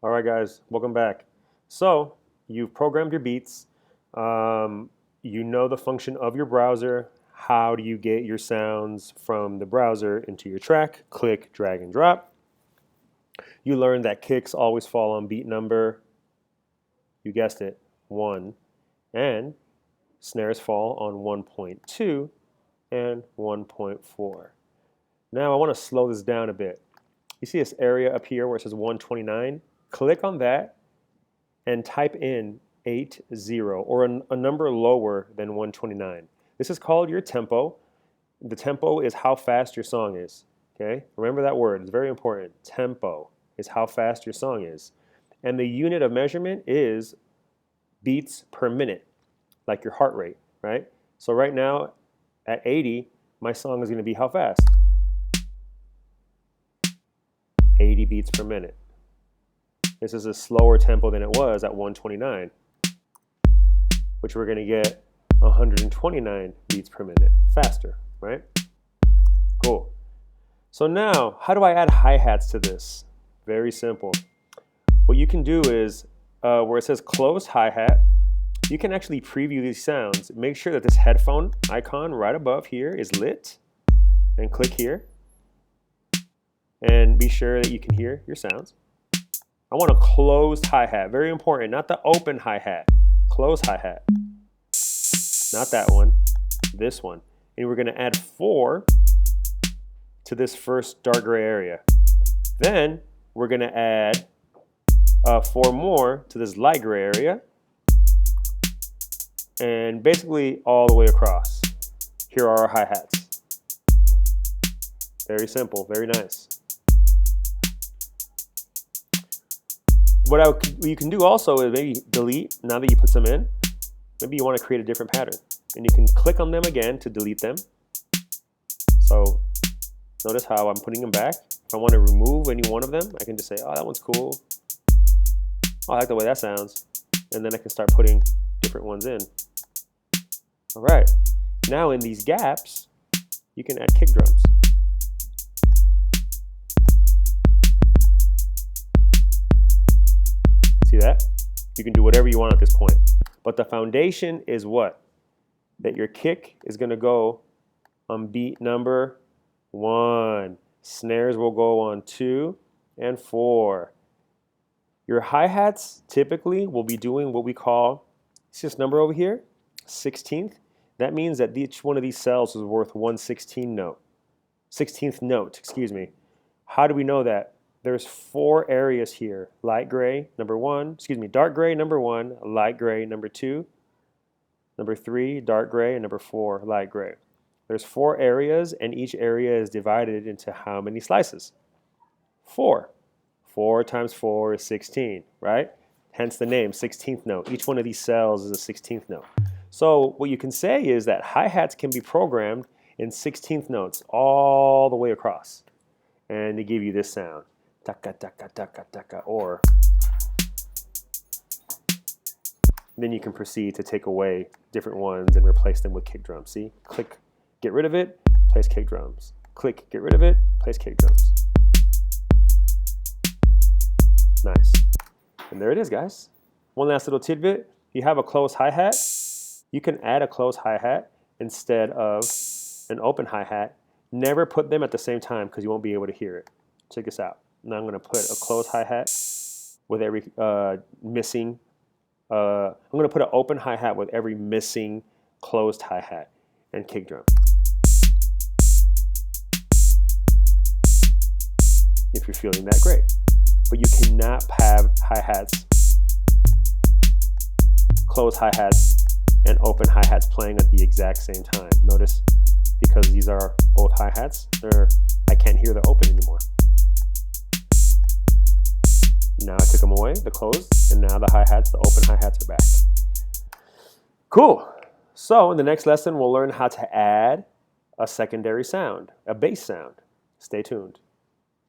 All right, guys, welcome back. So you've programmed your beats. You know the function of your browser. How do you get your sounds from the browser into your track? Click, drag, and drop. You learned that kicks always fall on beat number, you guessed it, 1, and snares fall on 1.2 and 1.4. Now I want to slow this down a bit. You see this area up here where it says 129? Click on that and type in 80 or a number lower than 129. This is called your tempo. The tempo is how fast your song is. Okay? Remember that word. It's very important. Tempo is how fast your song is. And the unit of measurement is beats per minute, like your heart rate, right? So right now at 80, my song is going to be how fast? 80 beats per minute. This is a slower tempo than it was at 129, which we're going to get 129 beats per minute faster, right? Cool. So now, how do I add hi-hats to this? Very simple. What you can do is, where it says close hi-hat, you can actually preview these sounds. Make sure that this headphone icon right above here is lit, and click here. And be sure that you can hear your sounds. I want a closed hi-hat, very important, not the open hi-hat. Closed hi-hat. Not that one, this one. And we're gonna add 4 to this first dark gray area. Then we're gonna add 4 more to this light gray area. And basically all the way across. Here are our hi-hats. Very simple, very nice. What you can do also is maybe delete, now that you put some in, maybe you want to create a different pattern. And you can click on them again to delete them. So notice how I'm putting them back. If I want to remove any one of them, I can just say, oh, that one's cool. Oh, I like the way that sounds. And then I can start putting different ones in. All right, now in these gaps, you can add kick drums. See that? You can do whatever you want at this point. But the foundation is what? That your kick is going to go on beat number 1. Snares will go on 2 and 4. Your hi-hats typically will be doing what we call, see this number over here? 16th. That means that each one of these cells is worth 1/16th note. 16th note, excuse me. How do we know that? There's 4 areas here. Light gray, number 1, dark gray, number 1, light gray, number 2, number 3, dark gray, and number 4, light gray. There's 4 areas, and each area is divided into how many slices? 4. 4 times 4 is 16, right? Hence the name, 16th note. Each one of these cells is a 16th note. So what you can say is that hi-hats can be programmed in 16th notes all the way across. And they give you this sound. Taka, taka, taka, taka, or then you can proceed to take away different ones and replace them with kick drums. See? Click, get rid of it, place kick drums. Click, get rid of it, place kick drums. Nice. And there it is, guys. One last little tidbit. You have a closed hi-hat. You can add a closed hi-hat instead of an open hi-hat. Never put them at the same time because you won't be able to hear it. Check this out. Now I'm going to put a closed hi-hat with every missing. I'm going to put an open hi-hat with every missing closed hi-hat and kick drum. If you're feeling that, great. But you cannot have hi-hats, closed hi-hats, and open hi-hats playing at the exact same time. Notice, because these are both hi-hats, I can't hear the open anymore. Now I took them away, the closed, and now the hi-hats, the open hi-hats are back. Cool. So in the next lesson, we'll learn how to add a secondary sound, a bass sound. Stay tuned.